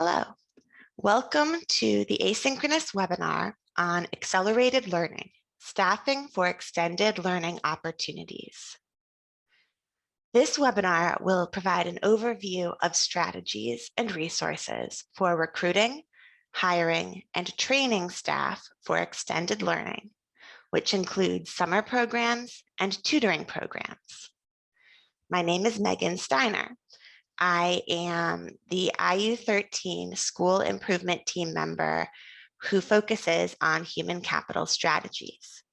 Hello, welcome to the asynchronous webinar on accelerated learning, staffing for extended learning opportunities. This webinar will provide an overview of strategies and resources for recruiting, hiring, and training staff for extended learning, which includes summer programs and tutoring programs. My name is Megan Steiner. I am the IU13 School Improvement Team member who focuses on human capital strategies.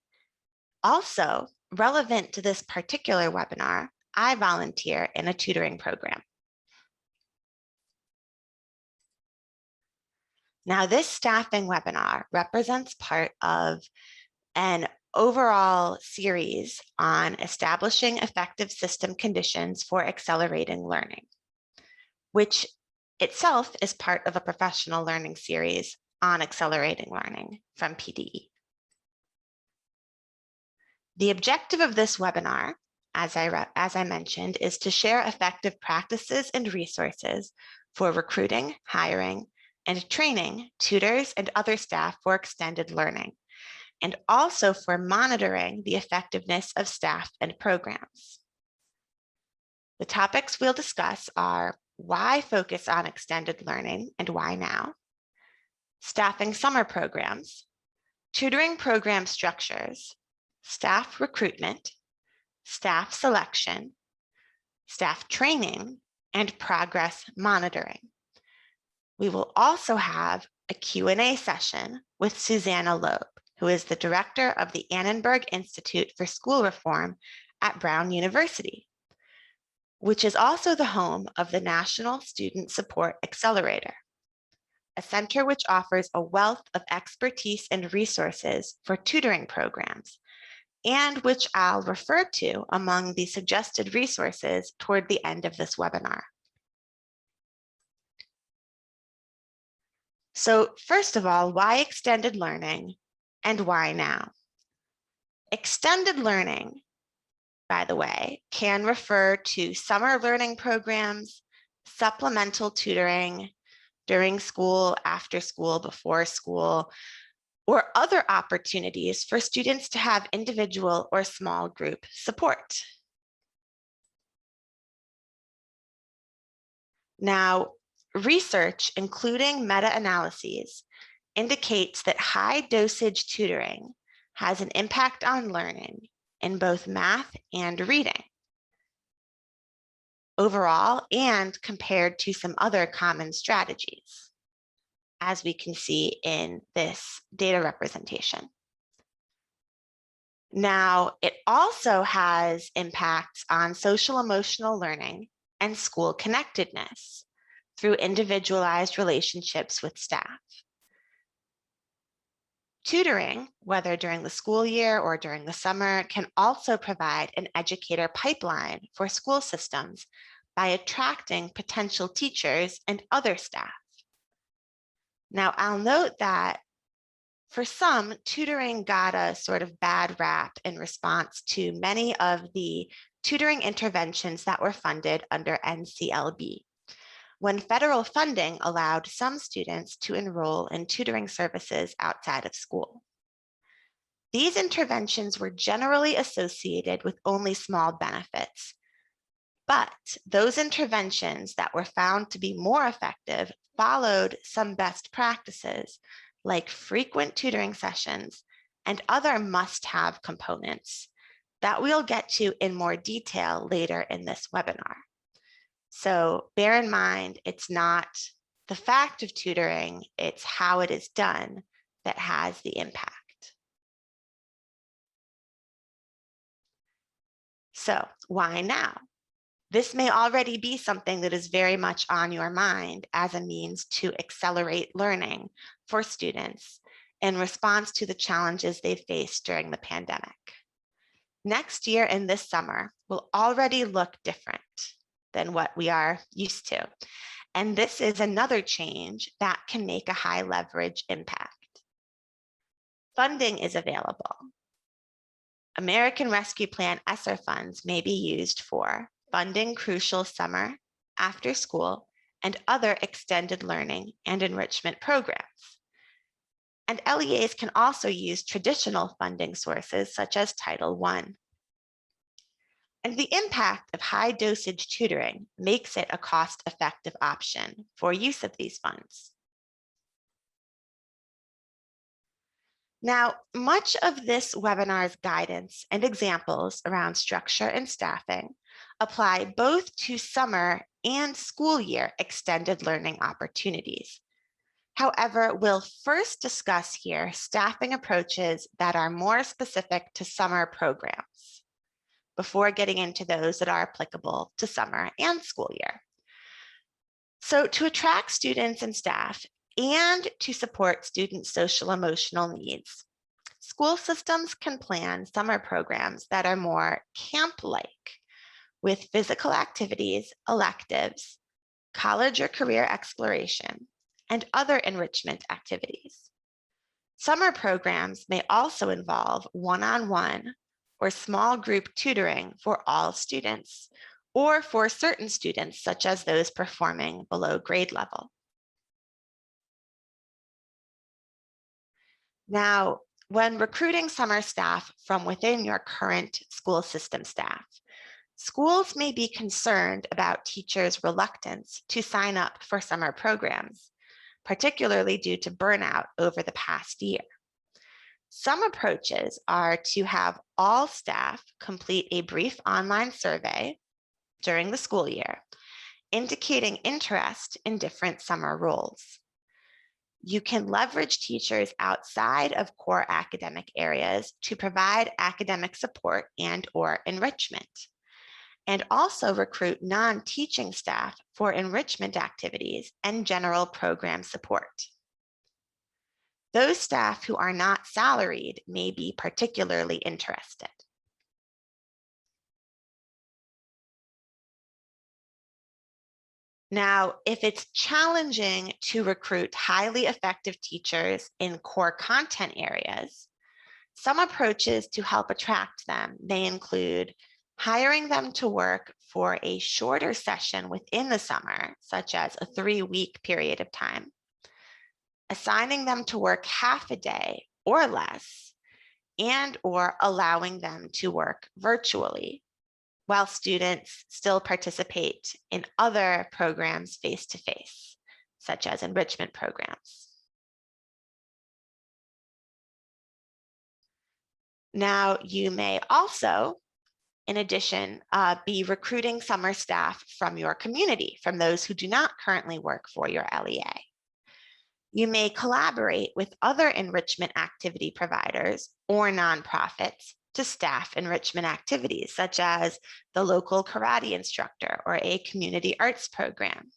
Also, relevant to this particular webinar, I volunteer in a tutoring program. Now, this staffing webinar represents part of an overall series on establishing effective system conditions for accelerating learning, which itself is part of a professional learning series on accelerating learning from PDE. The objective of this webinar, as I mentioned, is to share effective practices and resources for recruiting, hiring, and training tutors and other staff for extended learning, and also for monitoring the effectiveness of staff and programs. The topics we'll discuss are why focus on extended learning and why now, staffing summer programs, tutoring program structures, staff recruitment, staff selection, staff training, and progress monitoring. We will also have a Q&A session with Susanna Loeb, who is the director of the Annenberg Institute for School Reform at Brown University, which is also the home of the National Student Support Accelerator, a center which offers a wealth of expertise and resources for tutoring programs, and which I'll refer to among the suggested resources toward the end of this webinar. So first of all, why extended learning and why now? Extended learning, by the way, can refer to summer learning programs, supplemental tutoring during school, after school, before school, or other opportunities for students to have individual or small group support. Now, research, including meta-analyses, indicates that high dosage tutoring has an impact on learning in both math and reading overall and compared to some other common strategies, as we can see in this data representation. Now, it also has impacts on social emotional learning and school connectedness through individualized relationships with staff. Tutoring, whether during the school year or during the summer, can also provide an educator pipeline for school systems by attracting potential teachers and other staff. Now, I'll note that for some, tutoring got a sort of bad rap in response to many of the tutoring interventions that were funded under NCLB, when federal funding allowed some students to enroll in tutoring services outside of school. These interventions were generally associated with only small benefits, but those interventions that were found to be more effective followed some best practices like frequent tutoring sessions and other must-have components that we'll get to in more detail later in this webinar. So bear in mind, it's not the fact of tutoring, it's how it is done that has the impact. So why now? This may already be something that is very much on your mind as a means to accelerate learning for students in response to the challenges they've faced during the pandemic. Next year and this summer will already look different than what we are used to. And this is another change that can make a high leverage impact. Funding is available. American Rescue Plan ESSER funds may be used for funding crucial summer, after school, and other extended learning and enrichment programs. And LEAs can also use traditional funding sources such as Title I. And the impact of high dosage tutoring makes it a cost-effective option for use of these funds. Now, much of this webinar's guidance and examples around structure and staffing apply both to summer and school year extended learning opportunities. However, we'll first discuss here staffing approaches that are more specific to summer programs before getting into those that are applicable to summer and school year. So to attract students and staff and to support students' social emotional needs, school systems can plan summer programs that are more camp-like with physical activities, electives, college or career exploration, and other enrichment activities. Summer programs may also involve one-on-one or small group tutoring for all students, or for certain students, such as those performing below grade level. Now, when recruiting summer staff from within your current school system staff, schools may be concerned about teachers' reluctance to sign up for summer programs, particularly due to burnout over the past year. Some approaches are to have all staff complete a brief online survey during the school year, indicating interest in different summer roles. You can leverage teachers outside of core academic areas to provide academic support and/or enrichment, and also recruit non-teaching staff for enrichment activities and general program support. Those staff who are not salaried may be particularly interested. Now, if it's challenging to recruit highly effective teachers in core content areas, some approaches to help attract them may include hiring them to work for a shorter session within the summer, such as a 3-week period of time, assigning them to work half a day or less, and/or allowing them to work virtually, while students still participate in other programs face-to-face, such as enrichment programs. Now, you may also, in addition, be recruiting summer staff from your community, from those who do not currently work for your LEA. You may collaborate with other enrichment activity providers or nonprofits to staff enrichment activities, such as the local karate instructor or a community arts program.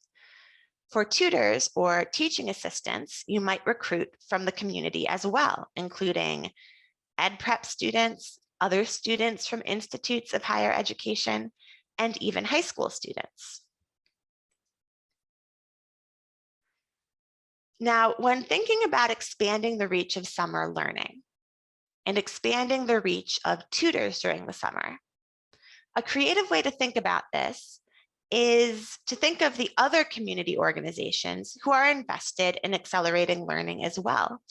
For tutors or teaching assistants, you might recruit from the community as well, including ed prep students, other students from institutes of higher education, and even high school students. Now, when thinking about expanding the reach of summer learning and expanding the reach of tutors during the summer, a creative way to think about this is to think of the other community organizations who are invested in accelerating learning as well,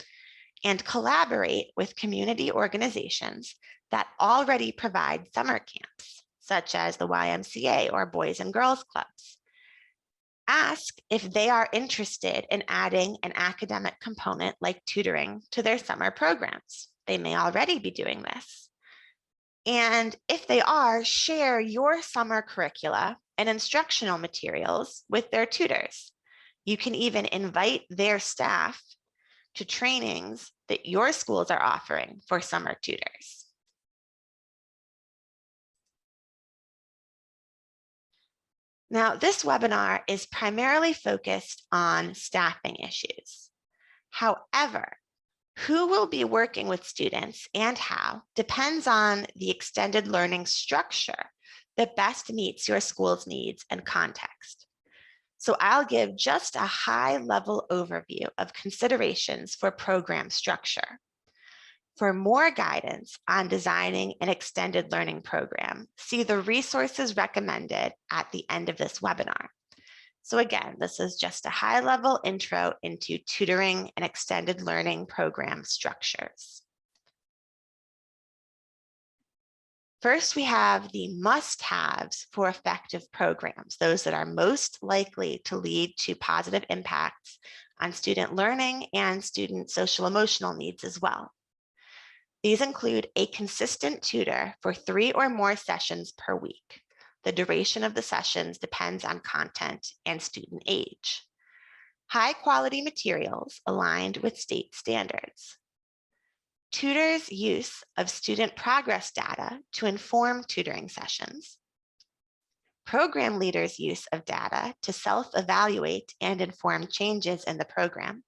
and collaborate with community organizations that already provide summer camps, such as the YMCA or Boys and Girls Clubs. Ask if they are interested in adding an academic component like tutoring to their summer programs. They may already be doing this. And if they are, share your summer curricula and instructional materials with their tutors. You can even invite their staff to trainings that your schools are offering for summer tutors. Now, this webinar is primarily focused on staffing issues. However, who will be working with students and how depends on the extended learning structure that best meets your school's needs and context. So I'll give just a high-level overview of considerations for program structure. For more guidance on designing an extended learning program, see the resources recommended at the end of this webinar. So again, this is just a high-level intro into tutoring and extended learning program structures. First, we have the must-haves for effective programs, those that are most likely to lead to positive impacts on student learning and student social-emotional needs as well. These include a consistent tutor for 3 or more sessions per week. The duration of the sessions depends on content and student age. High-quality materials aligned with state standards. Tutors' use of student progress data to inform tutoring sessions. Program leaders' use of data to self-evaluate and inform changes in the program.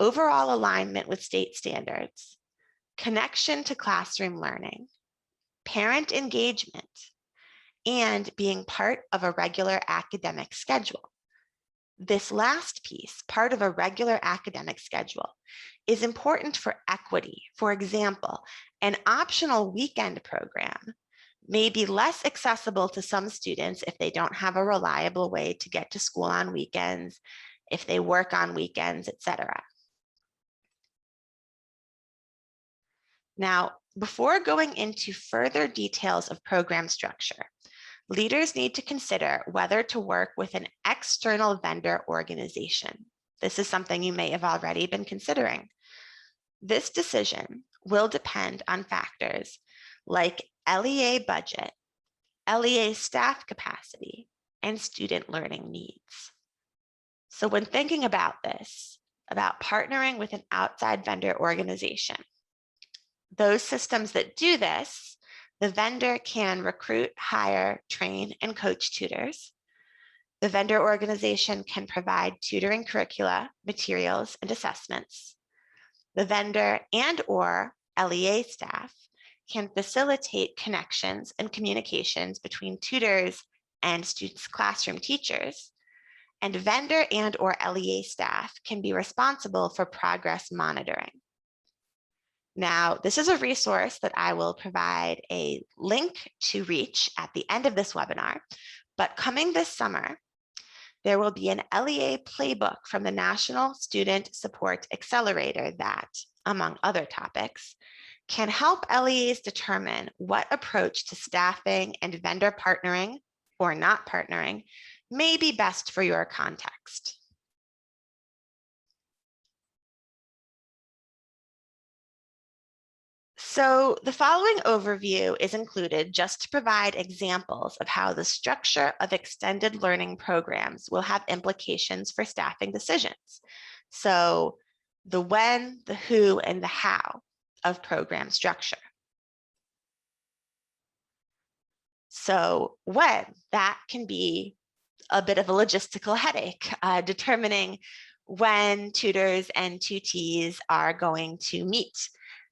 Overall alignment with state standards. Connection to classroom learning. Parent engagement, and being part of a regular academic schedule. This last piece, part of a regular academic schedule, is important for equity. For example, an optional weekend program may be less accessible to some students if they don't have a reliable way to get to school on weekends, if they work on weekends, etc. Now, before going into further details of program structure, leaders need to consider whether to work with an external vendor organization. This is something you may have already been considering. This decision will depend on factors like LEA budget, LEA staff capacity, and student learning needs. So when thinking about this, about partnering with an outside vendor organization, those systems that do this, the vendor can recruit, hire, train, and coach tutors. The vendor organization can provide tutoring curricula, materials, and assessments. The vendor and/or LEA staff can facilitate connections and communications between tutors and students' classroom teachers. And vendor and/or LEA staff can be responsible for progress monitoring. Now, this is a resource that I will provide a link to reach at the end of this webinar, but coming this summer, there will be an LEA playbook from the National Student Support Accelerator that, among other topics, can help LEAs determine what approach to staffing and vendor partnering or not partnering may be best for your context. So the following overview is included just to provide examples of how the structure of extended learning programs will have implications for staffing decisions. So the when, the who, and the how of program structure. So when, that can be a bit of a logistical headache, determining when tutors and tutees are going to meet.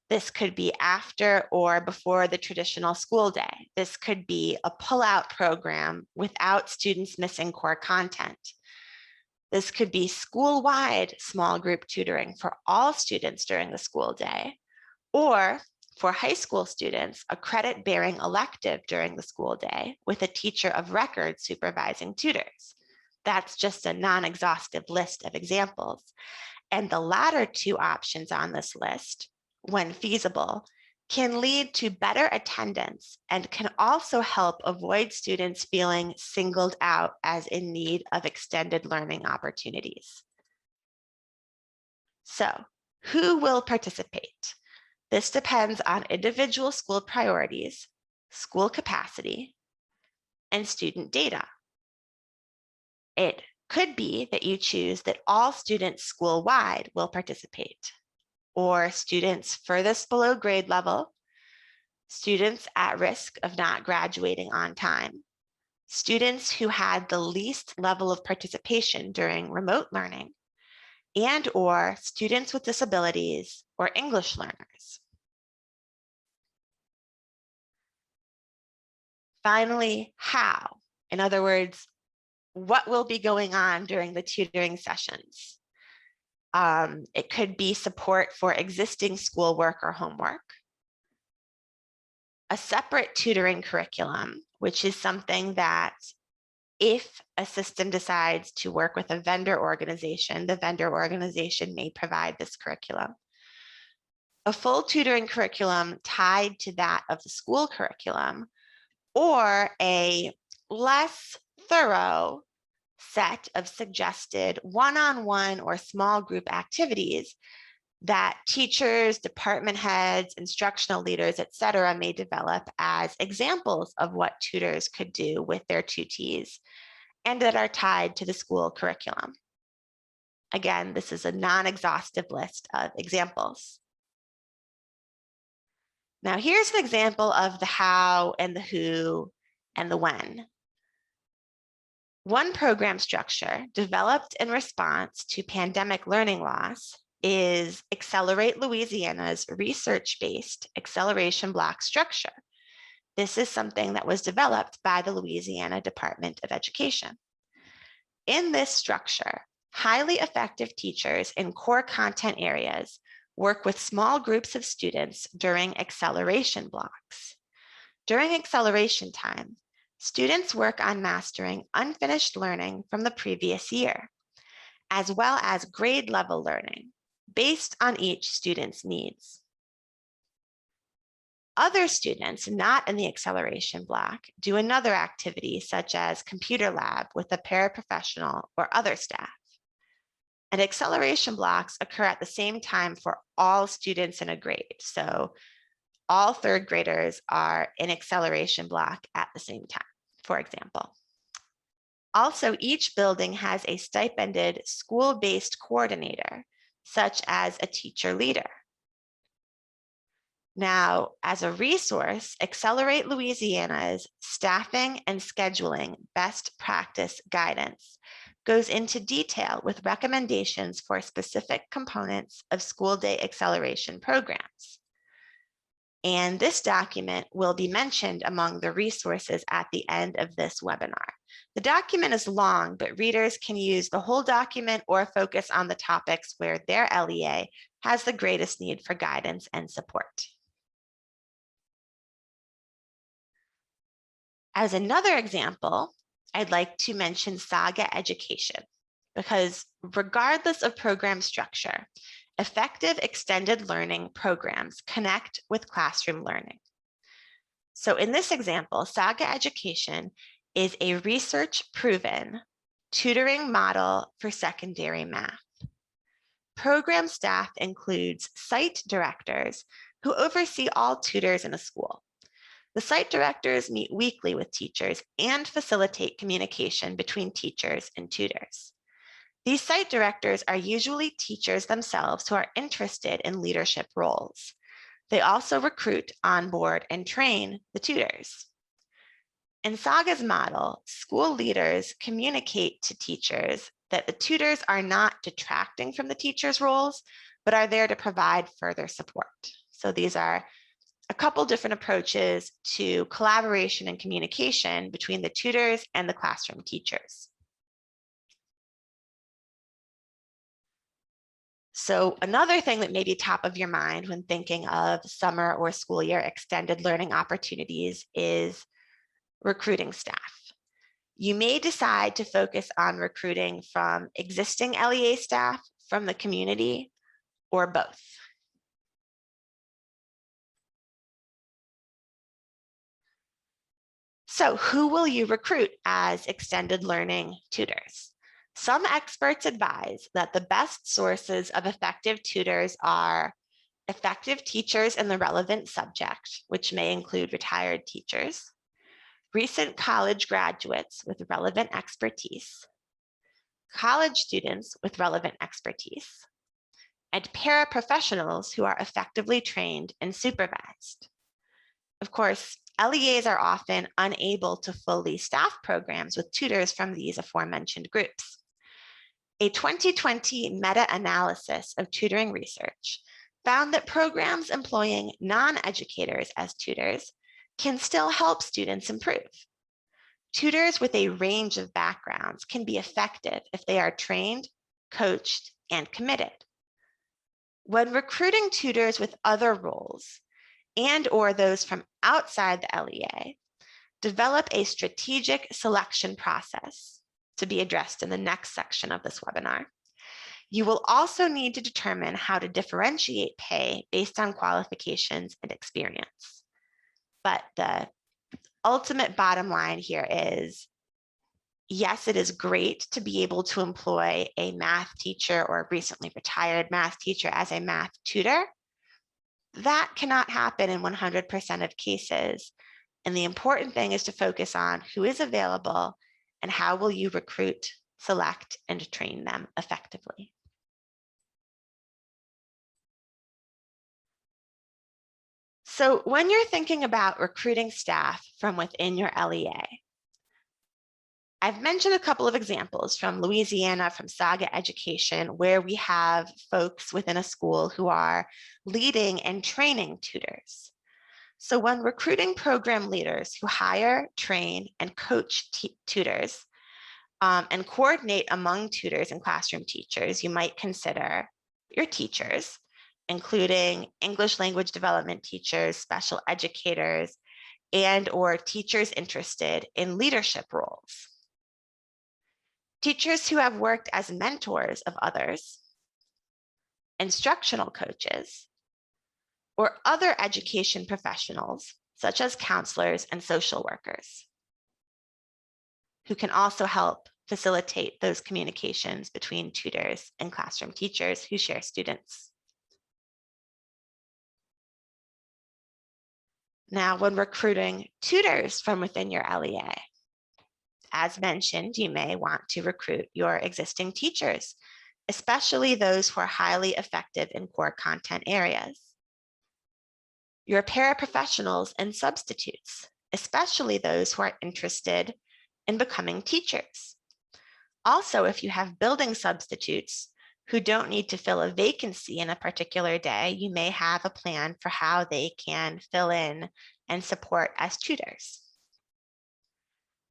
This could be after or before the traditional school day. This could be a pull-out program without students missing core content. This could be school-wide small group tutoring for all students during the school day, or for high school students, a credit-bearing elective during the school day with a teacher of record supervising tutors. That's just a non-exhaustive list of examples. And the latter two options on this list, when feasible, can lead to better attendance and can also help avoid students feeling singled out as in need of extended learning opportunities. So, who will participate? This depends on individual school priorities, school capacity, and student data. It could be that you choose that all students school-wide will participate, or students furthest below grade level, students at risk of not graduating on time, students who had the least level of participation during remote learning, and/or students with disabilities or English learners. Finally, how? In other words, what will be going on during the tutoring sessions? It could be support for existing schoolwork or homework, a separate tutoring curriculum, which is something that If a system decides to work with a vendor organization, the vendor organization may provide this curriculum. A full tutoring curriculum tied to that of the school curriculum, or a less thorough set of suggested one-on-one or small group activities that teachers, department heads, instructional leaders, etc., may develop as examples of what tutors could do with their tutees and that are tied to the school curriculum. Again, this is a non-exhaustive list of examples. Now, here's an example of the how and the who and the when. One program structure developed in response to pandemic learning loss is Accelerate Louisiana's research-based acceleration block structure. This is something that was developed by the Louisiana Department of Education. In this structure, highly effective teachers in core content areas work with small groups of students during acceleration blocks. During acceleration time, students work on mastering unfinished learning from the previous year, as well as grade level learning based on each student's needs. Other students not in the acceleration block do another activity such as computer lab with a paraprofessional or other staff. And acceleration blocks occur at the same time for all students in a grade. So all third graders are in acceleration block at the same time, for example. Also, each building has a stipended school-based coordinator, such as a teacher leader. Now, as a resource, Accelerate Louisiana's staffing and scheduling best practice guidance goes into detail with recommendations for specific components of school day acceleration programs. And this document will be mentioned among the resources at the end of this webinar. The document is long, but readers can use the whole document or focus on the topics where their LEA has the greatest need for guidance and support. As another example, I'd like to mention Saga Education, because regardless of program structure, effective extended learning programs connect with classroom learning. So in this example, Saga Education is a research-proven tutoring model for secondary math. Program staff includes site directors who oversee all tutors in a school. The site directors meet weekly with teachers and facilitate communication between teachers and tutors. These site directors are usually teachers themselves who are interested in leadership roles. They also recruit, onboard, and train the tutors. In Saga's model, school leaders communicate to teachers that the tutors are not detracting from the teachers' roles, but are there to provide further support. So these are a couple different approaches to collaboration and communication between the tutors and the classroom teachers. So another thing that may be top of your mind when thinking of summer or school year extended learning opportunities is recruiting staff. You may decide to focus on recruiting from existing LEA staff, from the community, or both. So who will you recruit as extended learning tutors? Some experts advise that the best sources of effective tutors are effective teachers in the relevant subject, which may include retired teachers, recent college graduates with relevant expertise, college students with relevant expertise, and paraprofessionals who are effectively trained and supervised. Of course, LEAs are often unable to fully staff programs with tutors from these aforementioned groups. A 2020 meta-analysis of tutoring research found that programs employing non-educators as tutors can still help students improve. Tutors with a range of backgrounds can be effective if they are trained, coached, and committed. When recruiting tutors with other roles and/or those from outside the LEA, Develop a strategic selection process to be addressed in the next section of this webinar. You will also need to determine how to differentiate pay based on qualifications and experience. But the ultimate bottom line here is, yes, it is great to be able to employ a math teacher or a recently retired math teacher as a math tutor. That cannot happen in 100% of cases. And the important thing is to focus on who is available and how will you recruit, select, and train them effectively. So when you're thinking about recruiting staff from within your LEA, I've mentioned a couple of examples from Louisiana, from Saga Education, where we have folks within a school who are leading and training tutors. So when recruiting program leaders who hire, train, and coach tutors and coordinate among tutors and classroom teachers, you might consider your teachers, including English language development teachers, special educators, and or teachers interested in leadership roles. Teachers who have worked as mentors of others, instructional coaches, or other education professionals, such as counselors and social workers, who can also help facilitate those communications between tutors and classroom teachers who share students. Now, when recruiting tutors from within your LEA, as mentioned, you may want to recruit your existing teachers, especially those who are highly effective in core content areas. Your paraprofessionals and substitutes, especially those who are interested in becoming teachers. Also, if you have building substitutes who don't need to fill a vacancy in a particular day, you may have a plan for how they can fill in and support as tutors.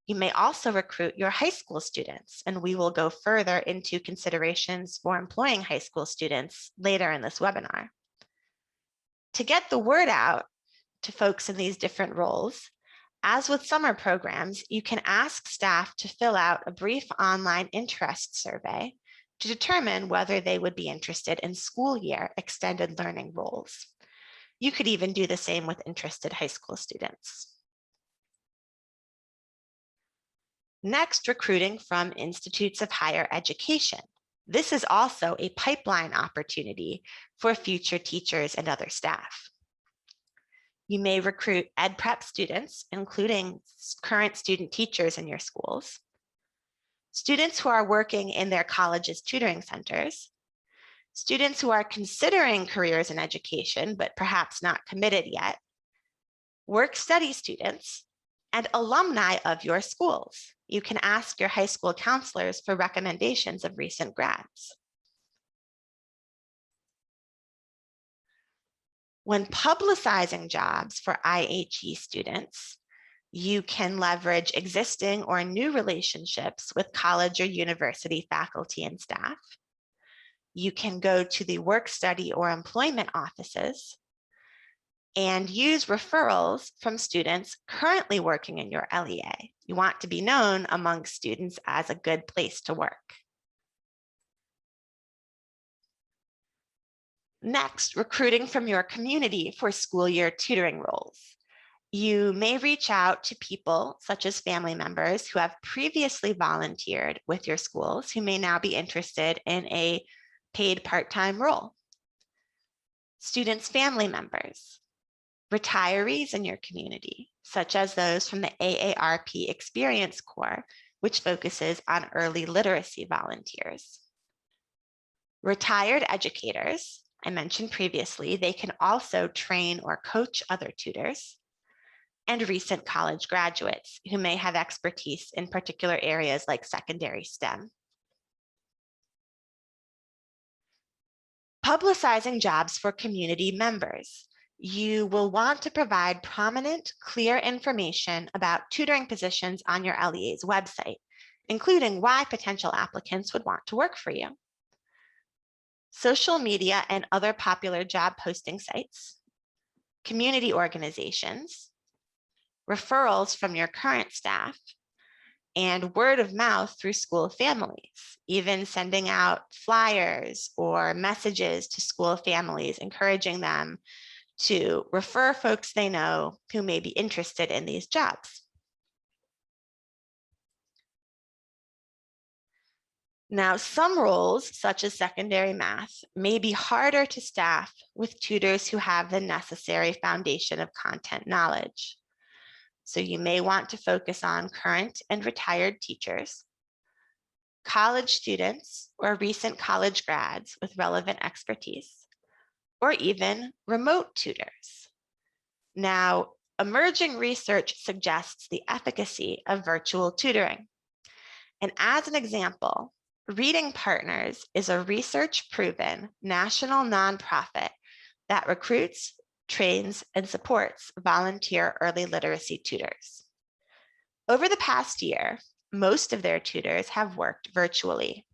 You may also recruit your high school students, and we will go further into considerations for employing high school students later in this webinar. To get the word out to folks in these different roles, as with summer programs, you can ask staff to fill out a brief online interest survey to determine whether they would be interested in school year extended learning roles. You could even do the same with interested high school students. Next, recruiting from institutes of higher education. This is also a pipeline opportunity for future teachers and other staff. You may recruit ed prep students, including current student teachers in your schools, students who are working in their college's tutoring centers, students who are considering careers in education, but perhaps not committed yet, work-study students, and alumni of your schools. You can ask your high school counselors for recommendations of recent grads. When publicizing jobs for IHE students, you can leverage existing or new relationships with college or university faculty and staff. You can go to the work study or employment offices and use referrals from students currently working in your LEA. You want to be known among students as a good place to work. Next, recruiting from your community for school year tutoring roles. You may reach out to people such as family members who have previously volunteered with your schools who may now be interested in a paid part-time role. Students' family members, retirees in your community, such as those from the AARP Experience Corps, which focuses on early literacy volunteers. Retired educators, I mentioned previously, they can also train or coach other tutors, and recent college graduates who may have expertise in particular areas like secondary STEM. Publicizing jobs for community members. You will want to provide prominent, clear information about tutoring positions on your LEA's website, including why potential applicants would want to work for you. Social media and other popular job posting sites, community organizations, referrals from your current staff, and word of mouth through school families, even sending out flyers or messages to school families, encouraging them to refer folks they know who may be interested in these jobs. Now, some roles, such as secondary math, may be harder to staff with tutors who have the necessary foundation of content knowledge. So you may want to focus on current and retired teachers, college students or recent college grads with relevant expertise, or even remote tutors. Now, emerging research suggests the efficacy of virtual tutoring. And as an example, Reading Partners is a research-proven national nonprofit that recruits, trains, and supports volunteer early literacy tutors. Over the past year, most of their tutors have worked virtually.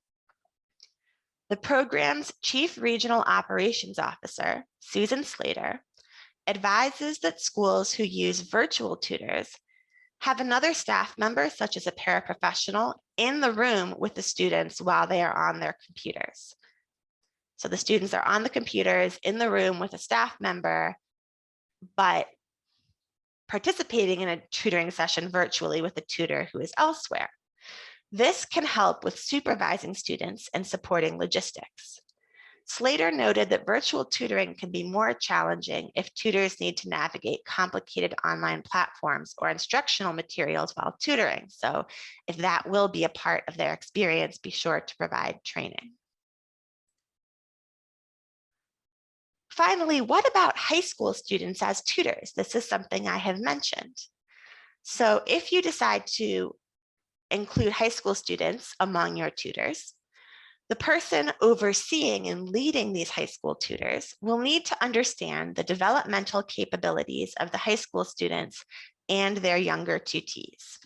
The program's Chief Regional Operations Officer, Susan Slater, advises that schools who use virtual tutors have another staff member, such as a paraprofessional, in the room with the students while they are on their computers. So the students are on the computers in the room with a staff member, but participating in a tutoring session virtually with a tutor who is elsewhere. This can help with supervising students and supporting logistics. Slater noted that virtual tutoring can be more challenging if tutors need to navigate complicated online platforms or instructional materials while tutoring. So if that will be a part of their experience, be sure to provide training. Finally, what about high school students as tutors? This is something I have mentioned. So if you decide to include high school students among your tutors, the person overseeing and leading these high school tutors will need to understand the developmental capabilities of the high school students and their younger tutees.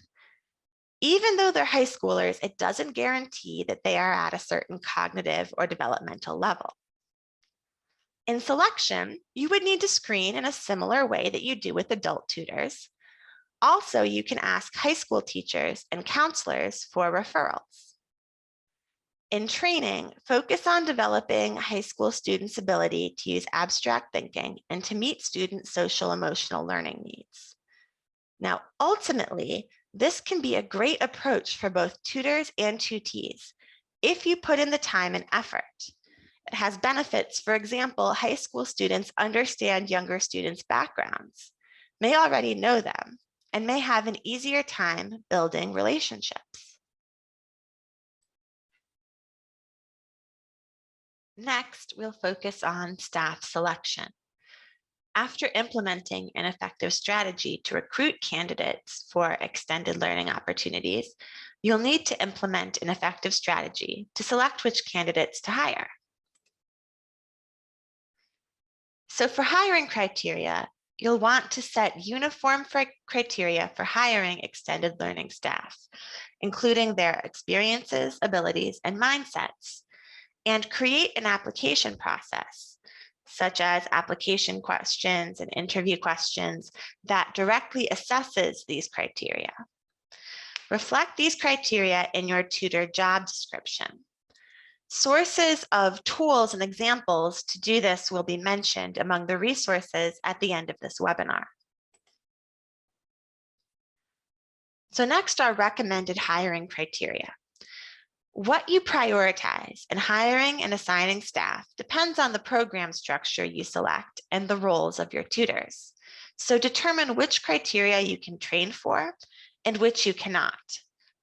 Even though they're high schoolers, it doesn't guarantee that they are at a certain cognitive or developmental level. In selection, you would need to screen in a similar way that you do with adult tutors. Also, you can ask high school teachers and counselors for referrals. In training, focus on developing high school students' ability to use abstract thinking and to meet students' social emotional learning needs. Now, ultimately, this can be a great approach for both tutors and tutees if you put in the time and effort. It has benefits. For example, high school students understand younger students' backgrounds, may already know them, and may have an easier time building relationships. Next, we'll focus on staff selection. After implementing an effective strategy to recruit candidates for extended learning opportunities, you'll need to implement an effective strategy to select which candidates to hire. So for hiring criteria, you'll want to set uniform criteria for hiring extended learning staff, including their experiences, abilities, and mindsets, and create an application process, such as application questions and interview questions that directly assesses these criteria. Reflect these criteria in your tutor job description. Sources of tools and examples to do this will be mentioned among the resources at the end of this webinar. So next are recommended hiring criteria. What you prioritize in hiring and assigning staff depends on the program structure you select and the roles of your tutors. So determine which criteria you can train for and which you cannot.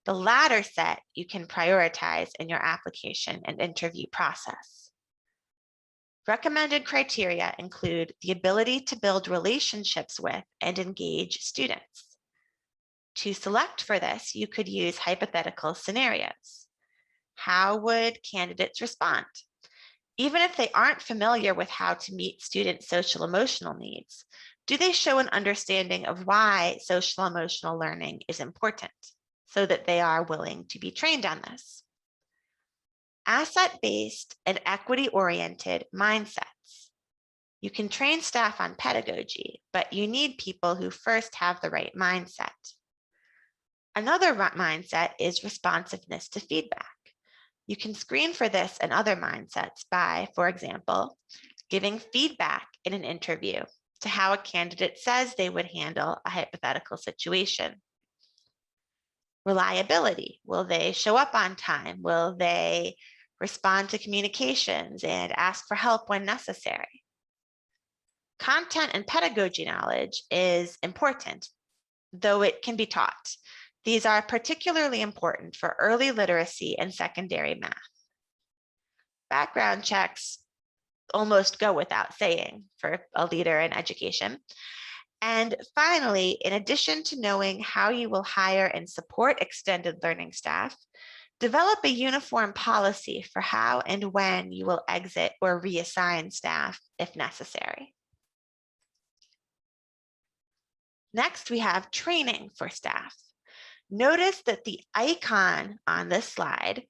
The latter set you can prioritize in your application and interview process. Recommended criteria include the ability to build relationships with and engage students. To select for this, you could use hypothetical scenarios. How would candidates respond? Even if they aren't familiar with how to meet students' social emotional needs, do they show an understanding of why social emotional learning is important so that they are willing to be trained on this? Asset-based and equity-oriented mindsets. You can train staff on pedagogy, but you need people who first have the right mindset. Another mindset is responsiveness to feedback. You can screen for this and other mindsets by, for example, giving feedback in an interview to how a candidate says they would handle a hypothetical situation. Reliability. Will they show up on time? Will they respond to communications and ask for help when necessary? Content and pedagogy knowledge is important, though it can be taught. These are particularly important for early literacy and secondary math. Background checks almost go without saying for a leader in education. And finally, in addition to knowing how you will hire and support extended learning staff, develop a uniform policy for how and when you will exit or reassign staff if necessary. Next, we have training for staff. Notice that the icon on this slide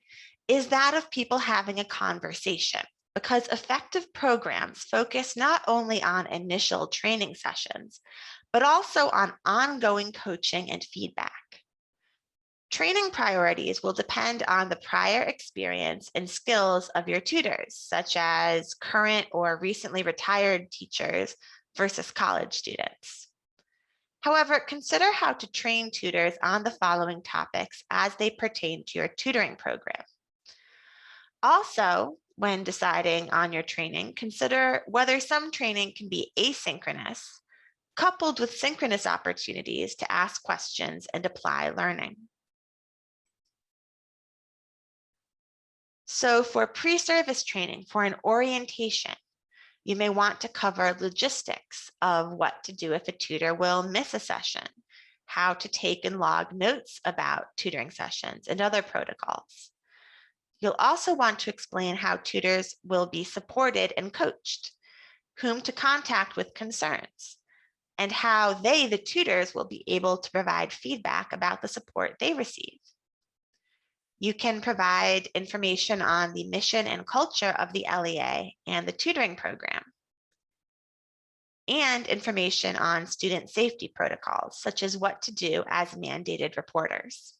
is that of people having a conversation, because effective programs focus not only on initial training sessions, but also on ongoing coaching and feedback. Training priorities will depend on the prior experience and skills of your tutors, such as current or recently retired teachers versus college students. However, consider how to train tutors on the following topics as they pertain to your tutoring program. Also, when deciding on your training, consider whether some training can be asynchronous, coupled with synchronous opportunities to ask questions and apply learning. So for pre-service training, for an orientation, you may want to cover logistics of what to do if a tutor will miss a session, how to take and log notes about tutoring sessions, and other protocols. You'll also want to explain how tutors will be supported and coached, whom to contact with concerns, and how they, the tutors, will be able to provide feedback about the support they receive. You can provide information on the mission and culture of the LEA and the tutoring program, and information on student safety protocols, such as what to do as mandated reporters.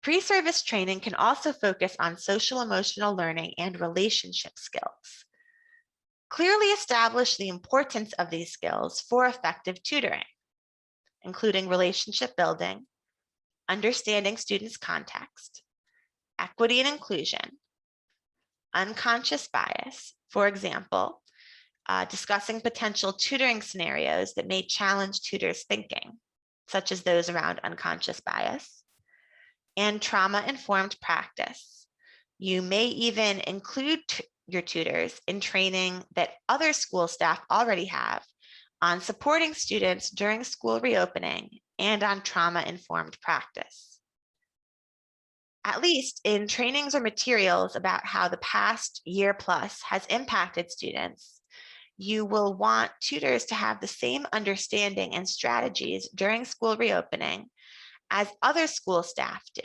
Pre-service training can also focus on social emotional learning and relationship skills. Clearly establish the importance of these skills for effective tutoring, including relationship building, understanding students' context, equity and inclusion, unconscious bias, for example, discussing potential tutoring scenarios that may challenge tutors' thinking, such as those around unconscious bias, and trauma-informed practice. You may even include your tutors in training that other school staff already have on supporting students during school reopening and on trauma-informed practice. At least in trainings or materials about how the past year plus has impacted students, you will want tutors to have the same understanding and strategies during school reopening as other school staff do.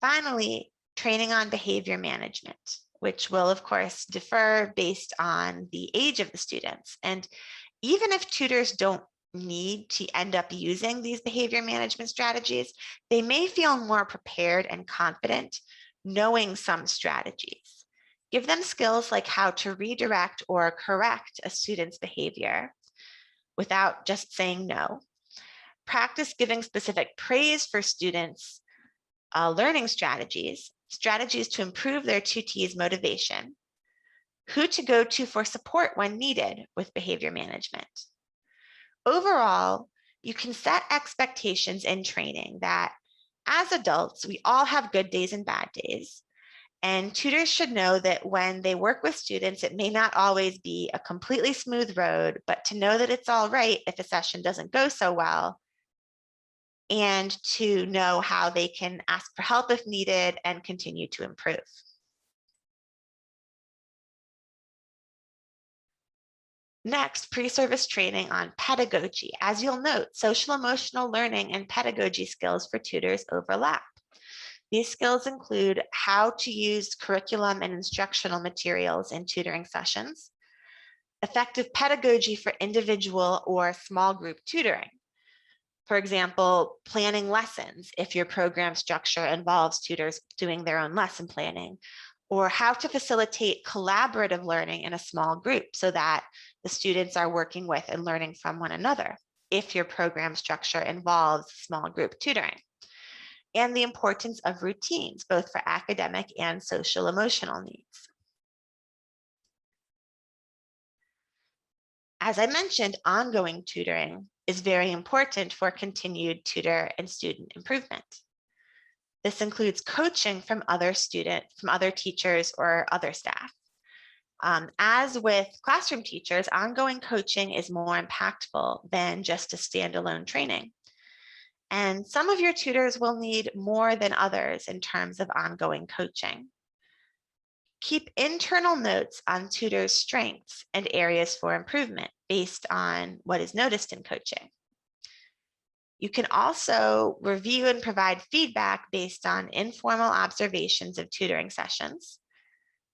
Finally, training on behavior management, which will of course differ based on the age of the students. And even if tutors don't need to end up using these behavior management strategies, they may feel more prepared and confident knowing some strategies. Give them skills like how to redirect or correct a student's behavior without just saying no. Practice giving specific praise for students' learning strategies to improve their tutees' motivation, who to go to for support when needed with behavior management. Overall, you can set expectations in training that as adults, we all have good days and bad days. And tutors should know that when they work with students, it may not always be a completely smooth road, but to know that it's all right if a session doesn't go so well, and to know how they can ask for help if needed and continue to improve. Next, pre-service training on pedagogy. As you'll note, social emotional learning and pedagogy skills for tutors overlap. These skills include how to use curriculum and instructional materials in tutoring sessions, effective pedagogy for individual or small group tutoring. For example, planning lessons if your program structure involves tutors doing their own lesson planning, or how to facilitate collaborative learning in a small group so that the students are working with and learning from one another if your program structure involves small group tutoring, and the importance of routines, both for academic and social emotional needs. As I mentioned, ongoing tutoring is very important for continued tutor and student improvement. This includes coaching from other teachers or other staff. As with classroom teachers, ongoing coaching is more impactful than just a standalone training. And some of your tutors will need more than others in terms of ongoing coaching. Keep internal notes on tutors' strengths and areas for improvement based on what is noticed in coaching. You can also review and provide feedback based on informal observations of tutoring sessions,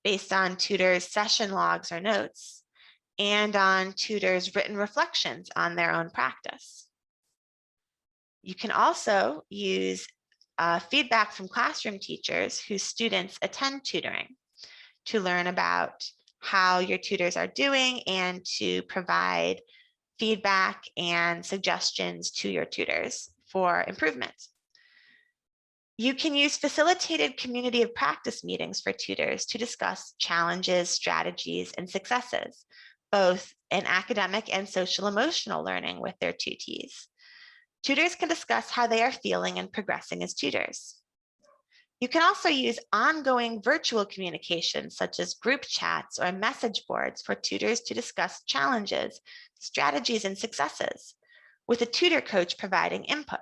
based on tutors' session logs or notes, and on tutors' written reflections on their own practice. You can also use feedback from classroom teachers whose students attend tutoring to learn about how your tutors are doing and to provide feedback and suggestions to your tutors for improvement. You can use facilitated community of practice meetings for tutors to discuss challenges, strategies, and successes, both in academic and social emotional learning with their tutees. Tutors can discuss how they are feeling and progressing as tutors. You can also use ongoing virtual communication, such as group chats or message boards, for tutors to discuss challenges, strategies, and successes, with a tutor coach providing input.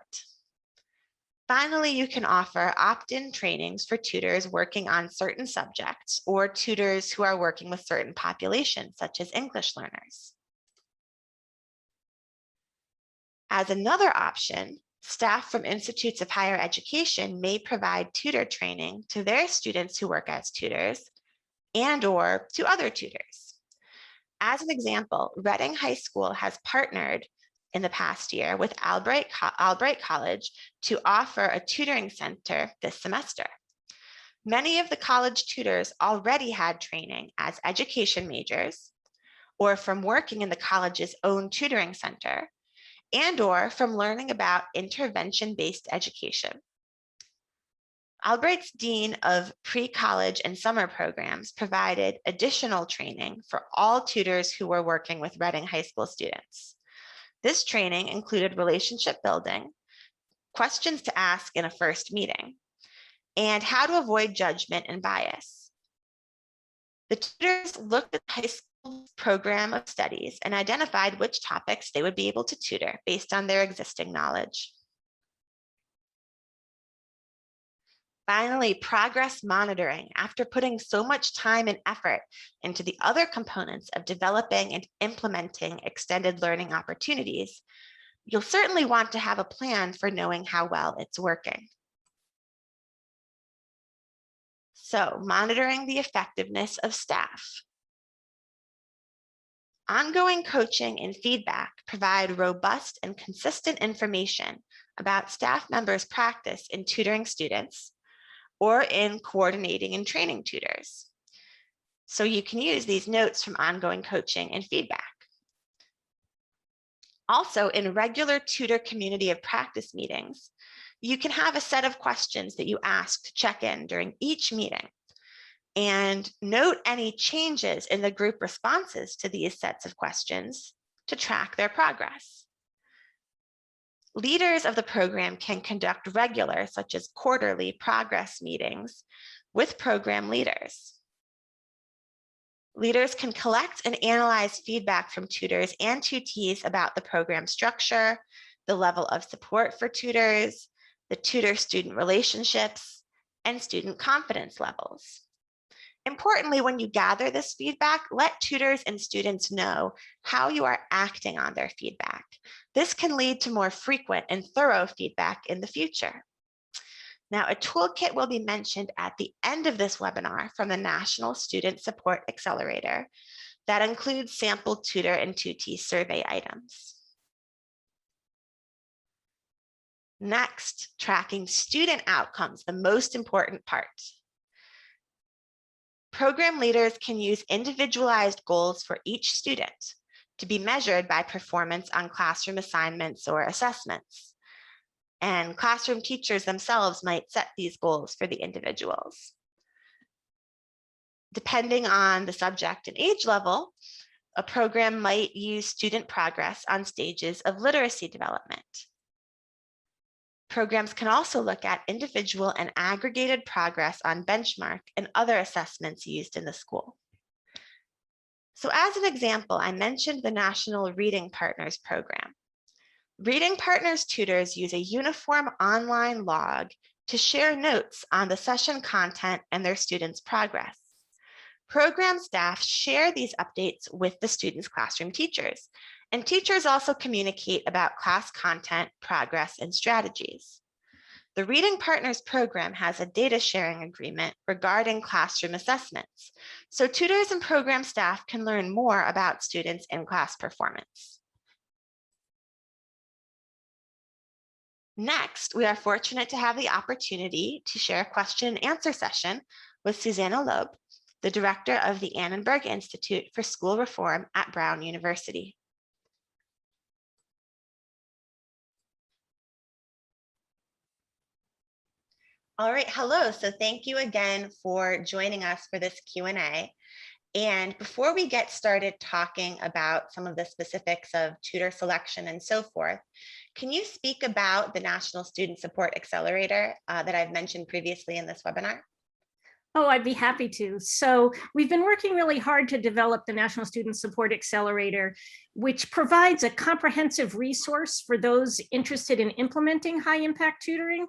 Finally, you can offer opt-in trainings for tutors working on certain subjects or tutors who are working with certain populations, such as English learners. As another option, staff from institutes of higher education may provide tutor training to their students who work as tutors and/or to other tutors. As an example, Reading High School has partnered in the past year with Albright College to offer a tutoring center this semester. Many of the college tutors already had training as education majors, or from working in the college's own tutoring center, and/or from learning about intervention-based education. Albright's Dean of Pre-College and Summer Programs provided additional training for all tutors who were working with Reading High School students. This training included relationship building, questions to ask in a first meeting, and how to avoid judgment and bias. The tutors looked at the high school program of studies and identified which topics they would be able to tutor based on their existing knowledge. Finally, progress monitoring. After putting so much time and effort into the other components of developing and implementing extended learning opportunities, you'll certainly want to have a plan for knowing how well it's working. So, monitoring the effectiveness of staff. Ongoing coaching and feedback provide robust and consistent information about staff members' practice in tutoring students or in coordinating and training tutors. So you can use these notes from ongoing coaching and feedback. Also, in regular tutor community of practice meetings, you can have a set of questions that you ask to check in during each meeting and note any changes in the group responses to these sets of questions to track their progress. Leaders of the program can conduct regular, such as quarterly, progress meetings with program leaders. Leaders can collect and analyze feedback from tutors and tutees about the program structure, the level of support for tutors, the tutor-student relationships, and student confidence levels. Importantly, when you gather this feedback, let tutors and students know how you are acting on their feedback. This can lead to more frequent and thorough feedback in the future. Now, a toolkit will be mentioned at the end of this webinar from the National Student Support Accelerator that includes sample tutor and tutee survey items. Next, tracking student outcomes, the most important part. Program leaders can use individualized goals for each student to be measured by performance on classroom assignments or assessments. And classroom teachers themselves might set these goals for the individuals. Depending on the subject and age level, a program might use student progress on stages of literacy development. Programs can also look at individual and aggregated progress on benchmark and other assessments used in the school. So as an example, I mentioned the National Reading Partners program. Reading Partners tutors use a uniform online log to share notes on the session content and their students' progress. Program staff share these updates with the students' classroom teachers, and teachers also communicate about class content, progress, and strategies. The Reading Partners program has a data sharing agreement regarding classroom assessments, so tutors and program staff can learn more about students' in-class performance. Next, we are fortunate to have the opportunity to share a question and answer session with Susanna Loeb, the director of the Annenberg Institute for School Reform at Brown University. All right, hello. So thank you again for joining us for this Q&A. And before we get started talking about some of the specifics of tutor selection and so forth, can you speak about the National Student Support Accelerator that I've mentioned previously in this webinar? Oh, I'd be happy to. So we've been working really hard to develop the National Student Support Accelerator, which provides a comprehensive resource for those interested in implementing high impact tutoring.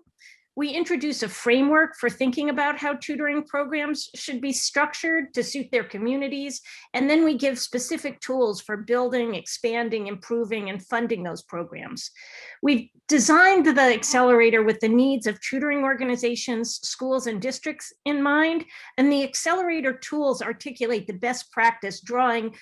We introduce a framework for thinking about how tutoring programs should be structured to suit their communities. And then we give specific tools for building, expanding, improving, and funding those programs. We've designed the accelerator with the needs of tutoring organizations, schools, and districts in mind. And the accelerator tools articulate the best practice, drawing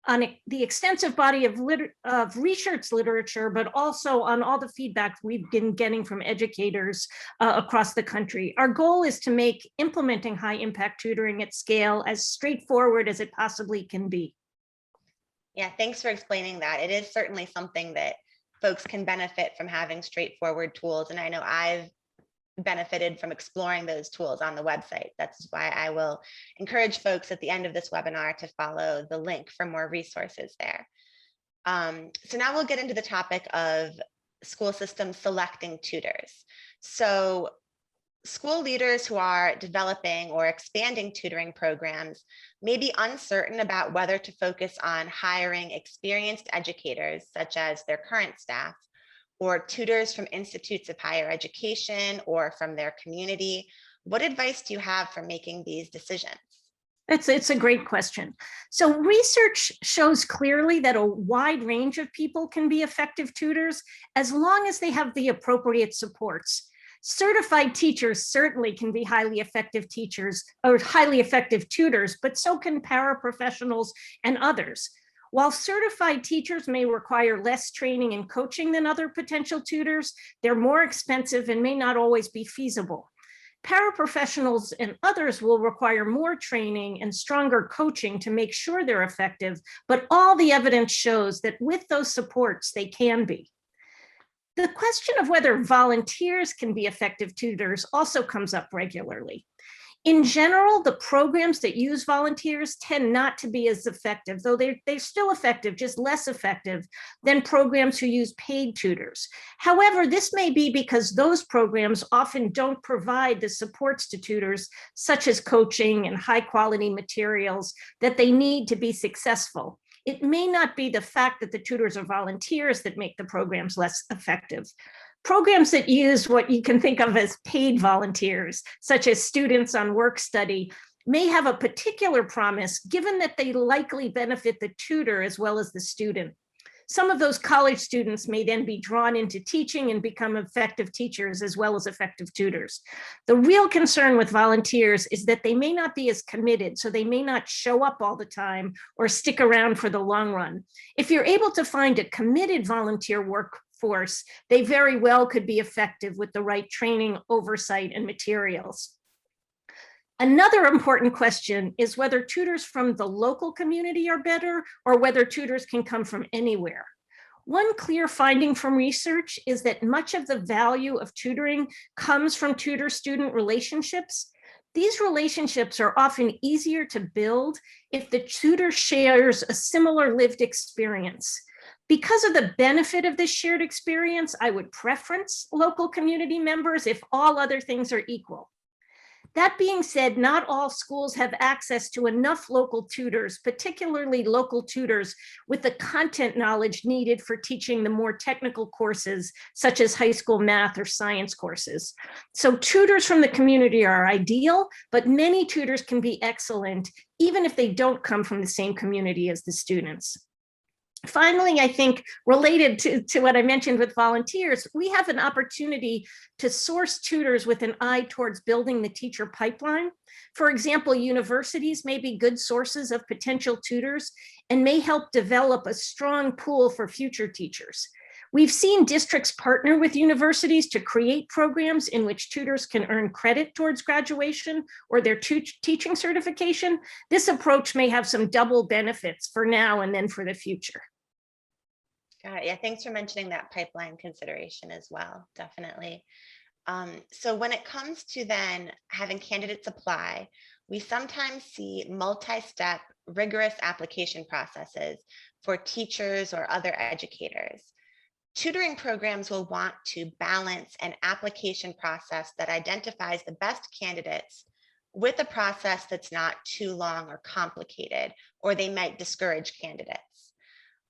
on the extensive body of research literature, but also on all the feedback we've been getting from educators across the country. Our goal is to make implementing high impact tutoring at scale as straightforward as it possibly can be. Yeah, thanks for explaining that. It is certainly something that folks can benefit from having straightforward tools. And I know I've benefited from exploring those tools on the website. That's why I will encourage folks at the end of this webinar to follow the link for more resources there. So now we'll get into the topic of school systems selecting tutors. So school leaders who are developing or expanding tutoring programs may be uncertain about whether to focus on hiring experienced educators, such as their current staff, or tutors from institutes of higher education or from their community. What advice do you have for making these decisions? It's a great question. So research shows clearly that a wide range of people can be effective tutors as long as they have the appropriate supports. Certified teachers certainly can be highly effective teachers or highly effective tutors, but so can paraprofessionals and others. While certified teachers may require less training and coaching than other potential tutors, they're more expensive and may not always be feasible. Paraprofessionals and others will require more training and stronger coaching to make sure they're effective, but all the evidence shows that with those supports, they can be. The question of whether volunteers can be effective tutors also comes up regularly. In general, the programs that use volunteers tend not to be as effective, though they're still effective, just less effective than programs who use paid tutors. However, this may be because those programs often don't provide the supports to tutors, such as coaching and high quality materials that they need to be successful. It may not be the fact that the tutors are volunteers that make the programs less effective. Programs that use what you can think of as paid volunteers, such as students on work study, may have a particular promise given that they likely benefit the tutor as well as the student. Some of those college students may then be drawn into teaching and become effective teachers as well as effective tutors. The real concern with volunteers is that they may not be as committed, so they may not show up all the time or stick around for the long run. If you're able to find a committed volunteer workforce, they very well could be effective with the right training, oversight, and materials. Another important question is whether tutors from the local community are better or whether tutors can come from anywhere. One clear finding from research is that much of the value of tutoring comes from tutor-student relationships. These relationships are often easier to build if the tutor shares a similar lived experience. Because of the benefit of this shared experience, I would preference local community members if all other things are equal. That being said, not all schools have access to enough local tutors, particularly local tutors with the content knowledge needed for teaching the more technical courses, such as high school math or science courses. So tutors from the community are ideal, but many tutors can be excellent, even if they don't come from the same community as the students. Finally, I think related to what I mentioned with volunteers, we have an opportunity to source tutors with an eye towards building the teacher pipeline. For example, universities may be good sources of potential tutors and may help develop a strong pool for future teachers. We've seen districts partner with universities to create programs in which tutors can earn credit towards graduation or their teaching certification. This approach may have some double benefits for now and then for the future. Got it. Yeah, thanks for mentioning that pipeline consideration as well, definitely. So when it comes to then having candidates apply, we sometimes see multi-step rigorous application processes for teachers or other educators. Tutoring programs will want to balance an application process that identifies the best candidates with a process that's not too long or complicated, or they might discourage candidates.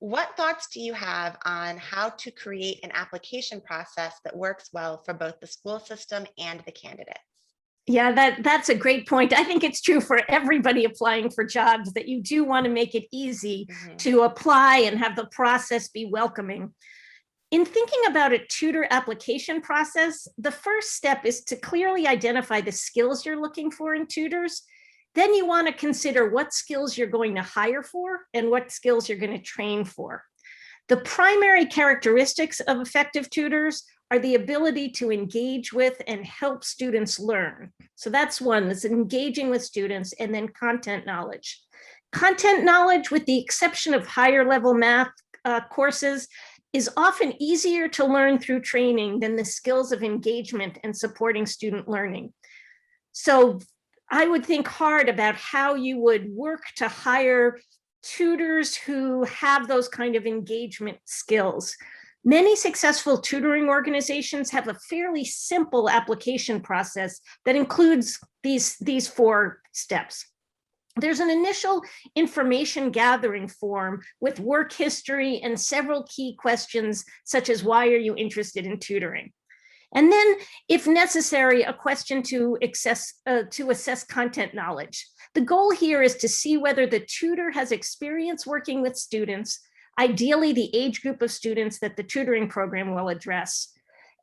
What thoughts do you have on how to create an application process that works well for both the school system and the candidates? Yeah, that's a great point. I think it's true for everybody applying for jobs that you do want to make it easy to apply and have the process be welcoming. In thinking about a tutor application process, the first step is to clearly identify the skills you're looking for in tutors. Then you want to consider what skills you're going to hire for and what skills you're going to train for. The primary characteristics of effective tutors are the ability to engage with and help students learn. So that's one, is engaging with students, and then content knowledge. Content knowledge, with the exception of higher level math courses, is often easier to learn through training than the skills of engagement and supporting student learning. So I would think hard about how you would work to hire tutors who have those kind of engagement skills. Many successful tutoring organizations have a fairly simple application process that includes these 4 steps. There's an initial information gathering form with work history and several key questions, such as why are you interested in tutoring? And then, if necessary, a question to assess content knowledge. The goal here is to see whether the tutor has experience working with students, ideally the age group of students that the tutoring program will address.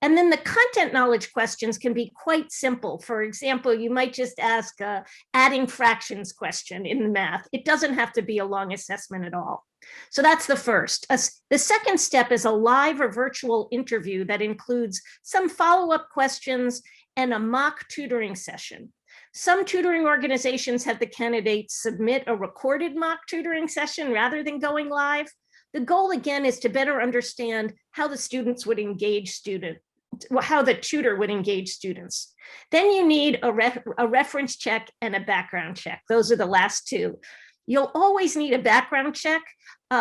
And then the content knowledge questions can be quite simple. For example, you might just ask a adding fractions question in math. It doesn't have to be a long assessment at all. So that's the first. The second step is a live or virtual interview that includes some follow-up questions and a mock tutoring session. Some tutoring organizations have the candidates submit a recorded mock tutoring session rather than going live. The goal, again, is to better understand how the students would engage how the tutor would engage students. Then you need a reference check and a background check. Those are the last 2. You'll always need a background check.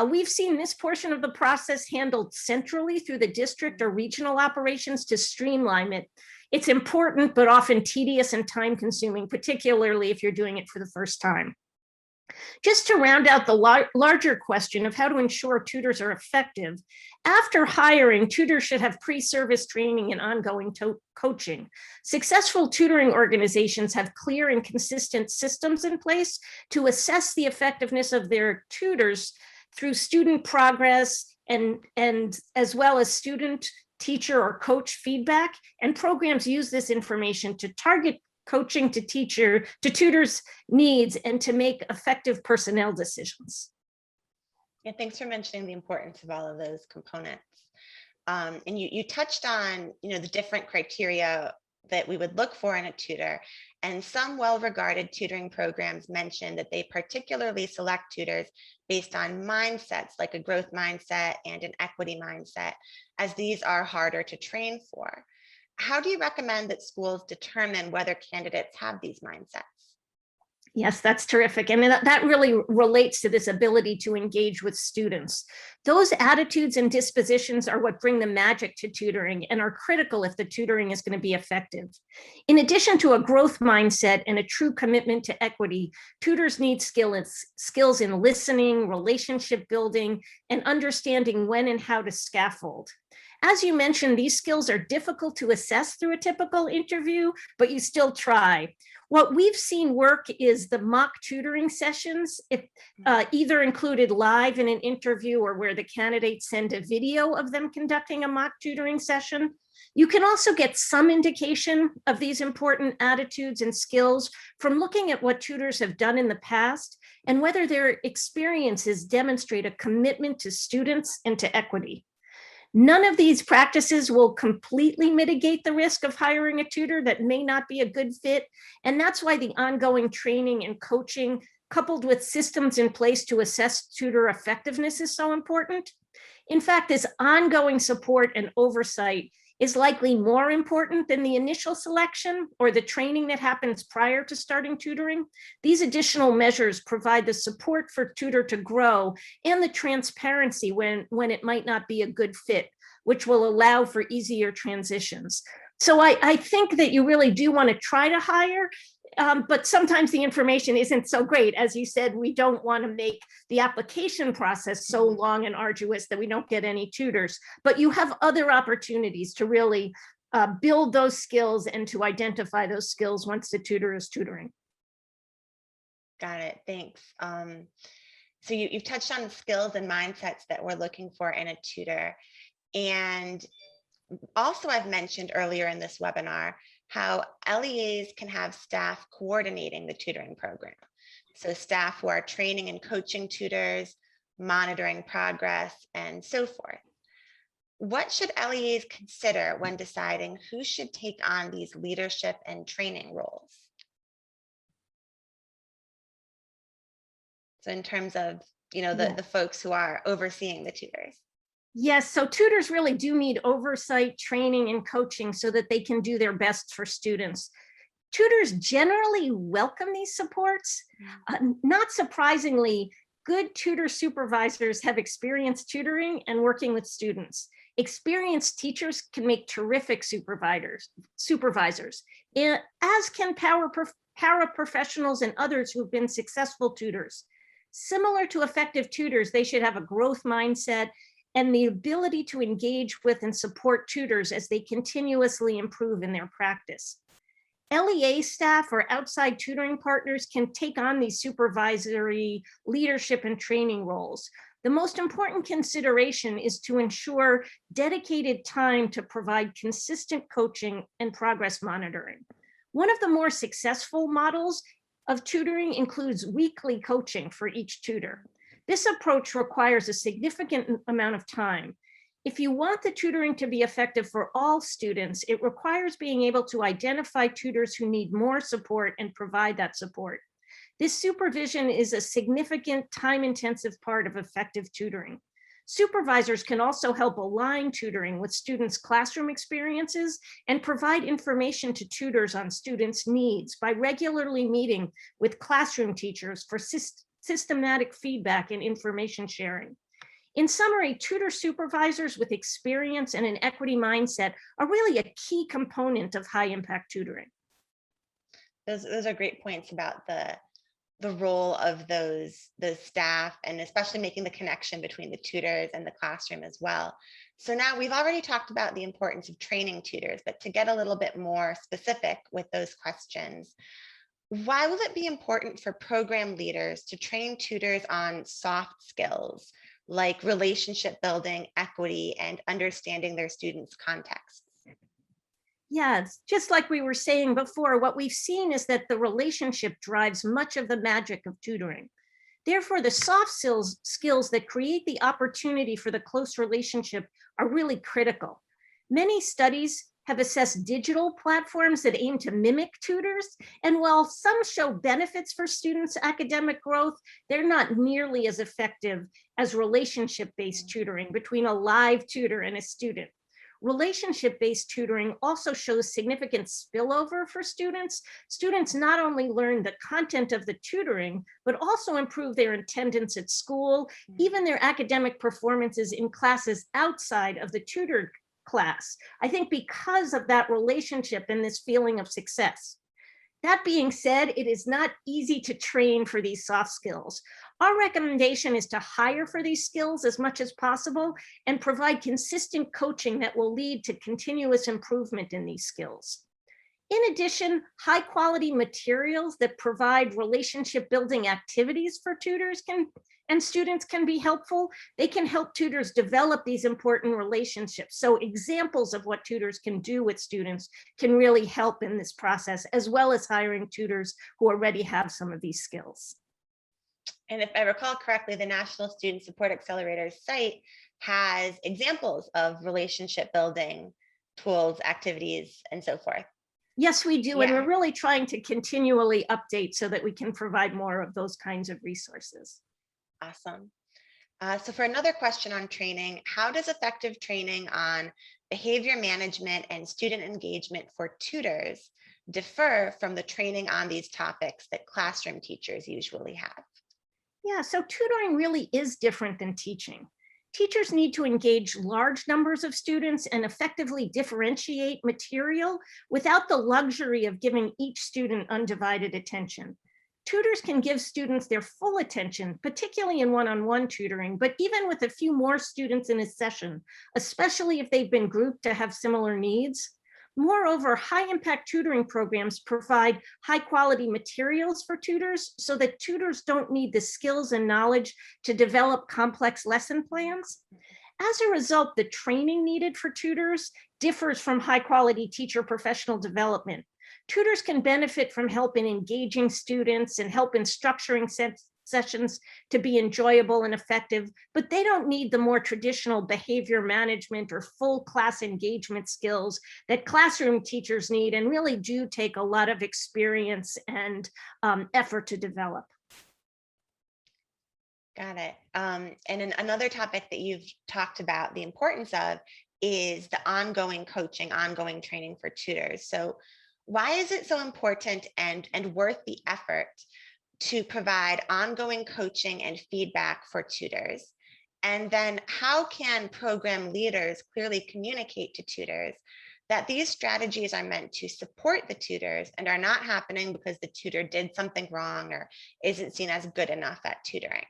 We've seen this portion of the process handled centrally through the district or regional operations to streamline it. It's important, but often tedious and time consuming, particularly if you're doing it for the first time. Just to round out the larger question of how to ensure tutors are effective, after hiring, tutors should have pre-service training and ongoing coaching. Successful tutoring organizations have clear and consistent systems in place to assess the effectiveness of their tutors through student progress, and as well as student, teacher, or coach feedback. And programs use this information to target coaching to tutors' needs and to make effective personnel decisions. Yeah, thanks for mentioning the importance of all of those components. And you touched on, the different criteria that we would look for in a tutor. And some well-regarded tutoring programs mention that they particularly select tutors based on mindsets, like a growth mindset and an equity mindset, as these are harder to train for. How do you recommend that schools determine whether candidates have these mindsets? Yes, that's terrific. And that really relates to this ability to engage with students. Those attitudes and dispositions are what bring the magic to tutoring and are critical if the tutoring is going to be effective. In addition to a growth mindset and a true commitment to equity, tutors need skills in listening, relationship building, and understanding when and how to scaffold. As you mentioned, these skills are difficult to assess through a typical interview, but you still try. What we've seen work is the mock tutoring sessions, either included live in an interview or where the candidates send a video of them conducting a mock tutoring session. You can also get some indication of these important attitudes and skills from looking at what tutors have done in the past and whether their experiences demonstrate a commitment to students and to equity. None of these practices will completely mitigate the risk of hiring a tutor that may not be a good fit. And that's why the ongoing training and coaching, coupled with systems in place to assess tutor effectiveness, is so important. In fact, this ongoing support and oversight is likely more important than the initial selection or the training that happens prior to starting tutoring. These additional measures provide the support for tutor to grow and the transparency when it might not be a good fit, which will allow for easier transitions. So I think that you really do want to try to hire, but sometimes the information isn't so great. As you said, we don't want to make the application process so long and arduous that we don't get any tutors, but you have other opportunities to really build those skills and to identify those skills once the tutor is tutoring. Got it, thanks. So you've touched on skills and mindsets that we're looking for in a tutor. And also I've mentioned earlier in this webinar how LEAs can have staff coordinating the tutoring program. So staff who are training and coaching tutors, monitoring progress, and so forth. What should LEAs consider when deciding who should take on these leadership and training roles? So in terms of, the folks who are overseeing the tutors. Yes, so tutors really do need oversight, training, and coaching so that they can do their best for students. Tutors generally welcome these supports. Not surprisingly, good tutor supervisors have experienced tutoring and working with students. Experienced teachers can make terrific supervisors, and as can paraprofessionals and others who've been successful tutors. Similar to effective tutors, they should have a growth mindset and the ability to engage with and support tutors as they continuously improve in their practice. LEA staff or outside tutoring partners can take on these supervisory leadership and training roles. The most important consideration is to ensure dedicated time to provide consistent coaching and progress monitoring. One of the more successful models of tutoring includes weekly coaching for each tutor. This approach requires a significant amount of time. If you want the tutoring to be effective for all students, it requires being able to identify tutors who need more support and provide that support. This supervision is a significant time-intensive part of effective tutoring. Supervisors can also help align tutoring with students' classroom experiences and provide information to tutors on students' needs by regularly meeting with classroom teachers for systematic feedback and information sharing. In summary, tutor supervisors with experience and an equity mindset are really a key component of high impact tutoring. Those are great points about the role of those staff, and especially making the connection between the tutors and the classroom as well. So now we've already talked about the importance of training tutors, but to get a little bit more specific with those questions, why will it be important for program leaders to train tutors on soft skills, like relationship building, equity, and understanding their students' contexts? Yeah, it's just like we were saying before, what we've seen is that the relationship drives much of the magic of tutoring. Therefore, the soft skills that create the opportunity for the close relationship are really critical. Many studies have assessed digital platforms that aim to mimic tutors. And while some show benefits for students' academic growth, they're not nearly as effective as relationship-based tutoring between a live tutor and a student. Relationship-based tutoring also shows significant spillover for students. Students not only learn the content of the tutoring, but also improve their attendance at school, even their academic performances in classes outside of the tutored class. I think because of that relationship and this feeling of success. That being said, it is not easy to train for these soft skills. Our recommendation is to hire for these skills as much as possible and provide consistent coaching that will lead to continuous improvement in these skills. In addition, high quality materials that provide relationship building activities for tutors and students can be helpful. They can help tutors develop these important relationships. So examples of what tutors can do with students can really help in this process, as well as hiring tutors who already have some of these skills. And if I recall correctly, the National Student Support Accelerator site has examples of relationship building tools, activities, and so forth. Yes, we do. And Yeah. we're really trying to continually update so that we can provide more of those kinds of resources. Awesome. So for another question on training, how does effective training on behavior management and student engagement for tutors differ from the training on these topics that classroom teachers usually have? Yeah, so tutoring really is different than teaching. Teachers need to engage large numbers of students and effectively differentiate material without the luxury of giving each student undivided attention. Tutors can give students their full attention, particularly in one-on-one tutoring, but even with a few more students in a session, especially if they've been grouped to have similar needs. Moreover, high impact tutoring programs provide high quality materials for tutors so that tutors don't need the skills and knowledge to develop complex lesson plans. As a result, the training needed for tutors differs from high quality teacher professional development. Tutors can benefit from help in engaging students and help in structuring sessions to be enjoyable and effective, but they don't need the more traditional behavior management or full class engagement skills that classroom teachers need and really do take a lot of experience and effort to develop. Got it. And then another topic that you've talked about the importance of is the ongoing coaching, ongoing training for tutors. So why is it so important and worth the effort to provide ongoing coaching and feedback for tutors? And then how can program leaders clearly communicate to tutors that these strategies are meant to support the tutors and are not happening because the tutor did something wrong or isn't seen as good enough at tutoring?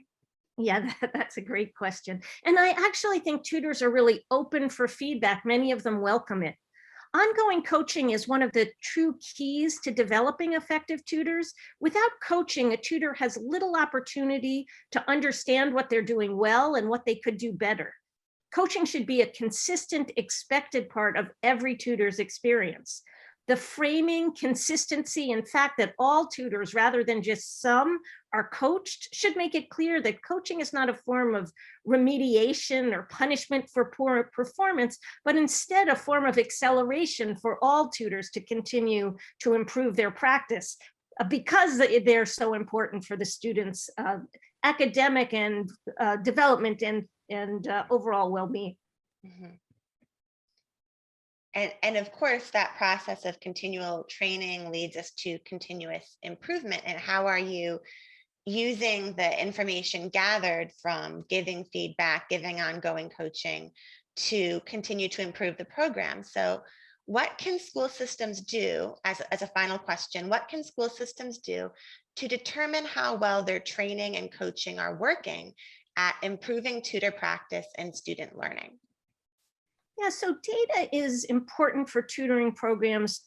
Yeah, that's a great question. And I actually think tutors are really open for feedback. Many of them welcome it. Ongoing coaching is one of the true keys to developing effective tutors. Without coaching, a tutor has little opportunity to understand what they're doing well and what they could do better. Coaching should be a consistent, expected part of every tutor's experience. The framing, consistency, and fact that all tutors, rather than just some, are coached should make it clear that coaching is not a form of remediation or punishment for poor performance, but instead a form of acceleration for all tutors to continue to improve their practice because they're so important for the students' academic and development and overall well-being. Mm-hmm. And of course, that process of continual training leads us to continuous improvement. And how are you using the information gathered from giving feedback, giving ongoing coaching to continue to improve the program? So what can school systems do, as a final question, what can school systems do to determine how well their training and coaching are working at improving tutor practice and student learning? Yeah, so data is important for tutoring programs,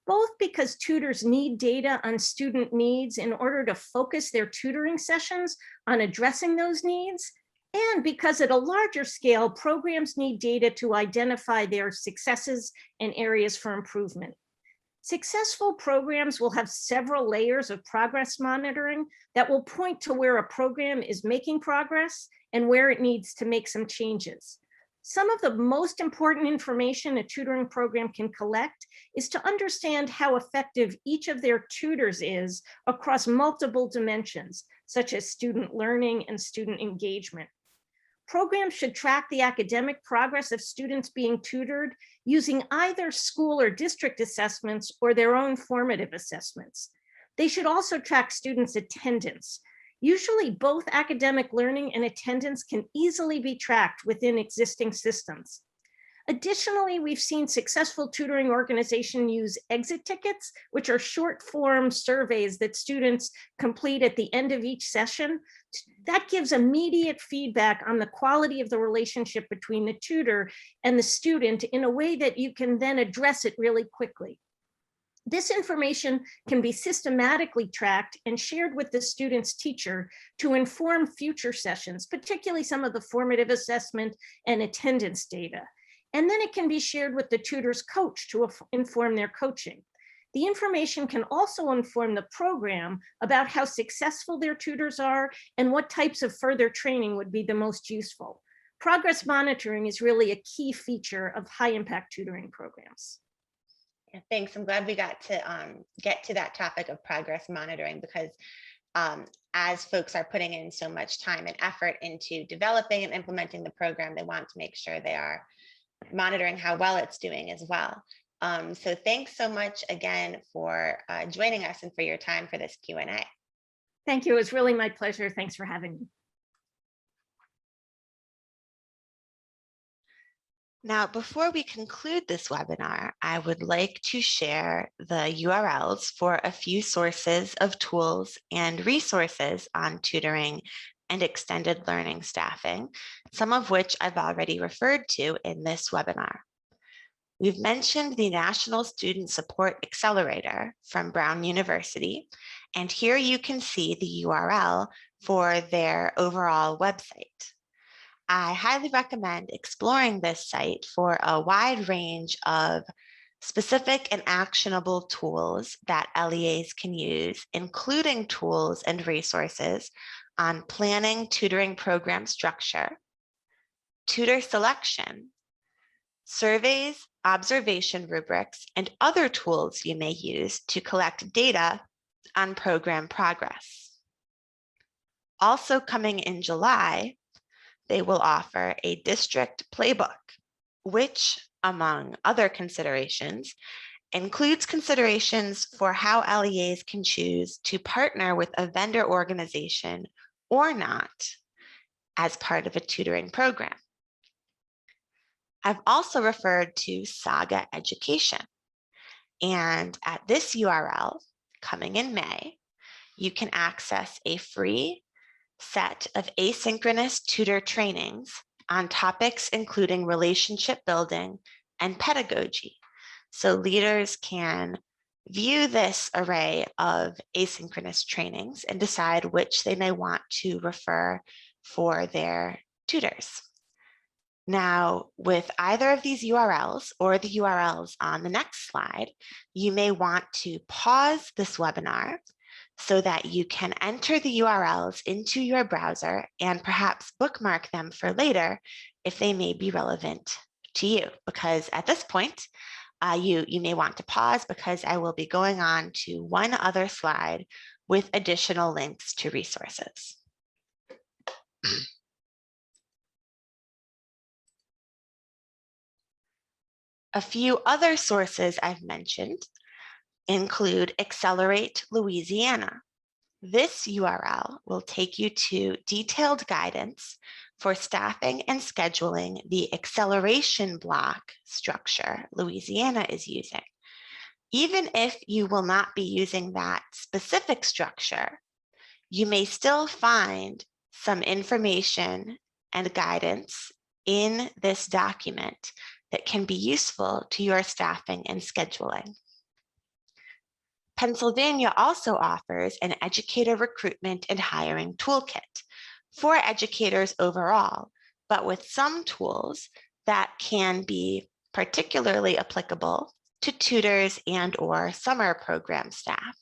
both because tutors need data on student needs in order to focus their tutoring sessions on addressing those needs, And because at a larger scale, programs need data to identify their successes and areas for improvement. Successful programs will have several layers of progress monitoring that will point to where a program is making progress and where it needs to make some changes. Some of the most important information a tutoring program can collect is to understand how effective each of their tutors is across multiple dimensions, such as student learning and student engagement. Programs should track the academic progress of students being tutored using either school or district assessments or their own formative assessments. They should also track students' attendance. Usually both academic learning and attendance can easily be tracked within existing systems. Additionally, we've seen successful tutoring organizations use exit tickets, which are short form surveys that students complete at the end of each session. That gives immediate feedback on the quality of the relationship between the tutor and the student in a way that you can then address it really quickly. This information can be systematically tracked and shared with the student's teacher to inform future sessions, particularly some of the formative assessment and attendance data. And then it can be shared with the tutor's coach to inform their coaching. The information can also inform the program about how successful their tutors are and what types of further training would be the most useful. Progress monitoring is really a key feature of high impact tutoring programs. Yeah, thanks. I'm glad we got to get to that topic of progress monitoring, because as folks are putting in so much time and effort into developing and implementing the program, they want to make sure they are monitoring how well it's doing as well. So thanks so much again for joining us and for your time for this Q&A. Thank you. It was really my pleasure. Thanks for having me. Now, before we conclude this webinar, I would like to share the URLs for a few sources of tools and resources on tutoring and extended learning staffing, some of which I've already referred to in this webinar. We've mentioned the National Student Support Accelerator from Brown University, and here you can see the URL for their overall website. I highly recommend exploring this site for a wide range of specific and actionable tools that LEAs can use, including tools and resources on planning tutoring program structure, tutor selection, surveys, observation rubrics, and other tools you may use to collect data on program progress. Also coming in July, they will offer a district playbook, which, among other considerations, includes considerations for how LEAs can choose to partner with a vendor organization or not as part of a tutoring program. I've also referred to Saga Education, and at this URL, coming in May, you can access a free set of asynchronous tutor trainings on topics including relationship building and pedagogy. So leaders can view this array of asynchronous trainings and decide which they may want to refer for their tutors. Now, with either of these URLs or the URLs on the next slide, you may want to pause this webinar so that you can enter the URLs into your browser and perhaps bookmark them for later if they may be relevant to you. Because at this point, you may want to pause, because I will be going on to one other slide with additional links to resources. A few other sources I've mentioned include Accelerate Louisiana. This URL will take you to detailed guidance for staffing and scheduling the acceleration block structure Louisiana is using. Even if you will not be using that specific structure, you may still find some information and guidance in this document that can be useful to your staffing and scheduling. Pennsylvania also offers an educator recruitment and hiring toolkit, for educators overall, but with some tools that can be particularly applicable to tutors and/or summer program staff,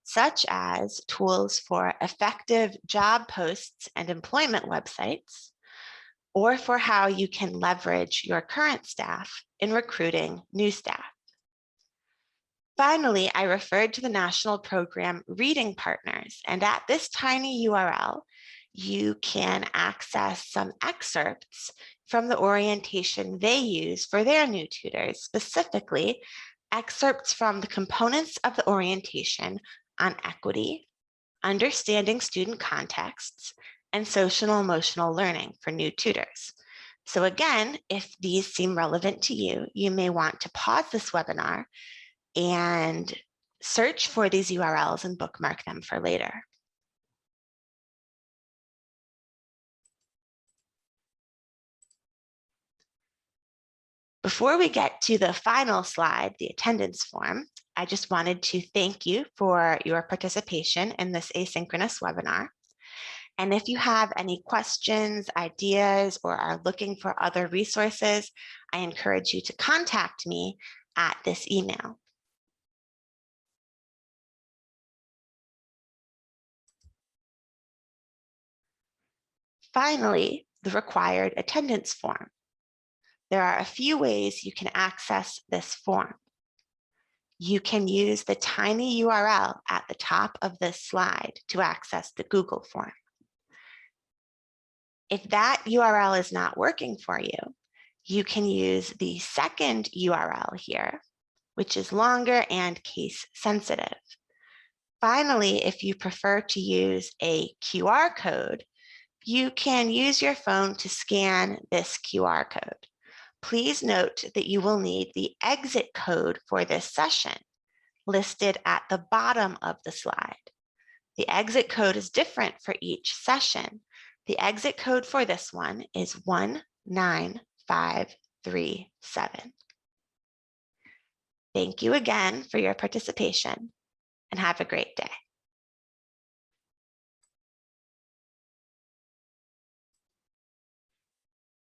such as tools for effective job posts and employment websites, or for how you can leverage your current staff in recruiting new staff. Finally, I referred to the national program Reading Partners, and at this tiny URL, you can access some excerpts from the orientation they use for their new tutors, specifically excerpts from the components of the orientation on equity, understanding student contexts, and social and emotional learning for new tutors. So again, if these seem relevant to you, you may want to pause this webinar and search for these URLs and bookmark them for later. Before we get to the final slide, the attendance form, I just wanted to thank you for your participation in this asynchronous webinar. And if you have any questions, ideas, or are looking for other resources, I encourage you to contact me at this email. Finally, the required attendance form. There are a few ways you can access this form. You can use the tiny URL at the top of this slide to access the Google form. If that URL is not working for you, you can use the second URL here, which is longer and case sensitive. Finally, if you prefer to use a QR code, you can use your phone to scan this QR code. Please note that you will need the exit code for this session listed at the bottom of the slide. The exit code is different for each session. The exit code for this one is 19537. Thank you again for your participation, and have a great day.